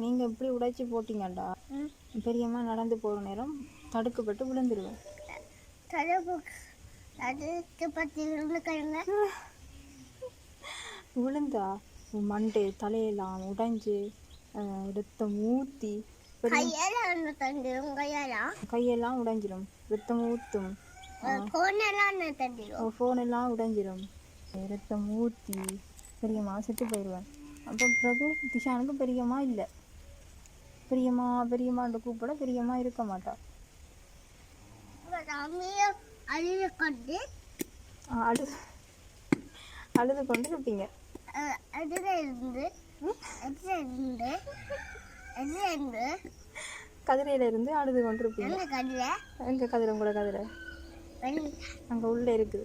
நீங்கள் இப்படி உடைச்சி போட்டிங்கண்டா பெரியம்மா நடந்து போகிற நேரம் தடுக்கப்பட்டு விழுந்துருவேன். விழுந்தா மண்டே தலையெல்லாம் உடைஞ்சு ரத்தம் ஊற்றி கையெல்லாம் உடைஞ்சிரும், ரத்தம் ஊற்றும், ஃபோனெல்லாம் உடைஞ்சிரும், ரத்தம் ஊற்றி பெரியம்மா செத்து போயிடுவேன். அப்போ பிறகு திஷானுக்கு பெரியம்மா இல்லை. பெரியம்மா பெரியம்மான்ற கூப்பிட பெரியம்மா இருக்க மாட்டா. அழுது கொண்டு இருப்பீங்க. கதிரையில இருந்து அழுது கொண்டு இருப்பீங்க. எங்க கதிரை? உங்களோட கதிரை அங்கே உள்ளே இருக்குது.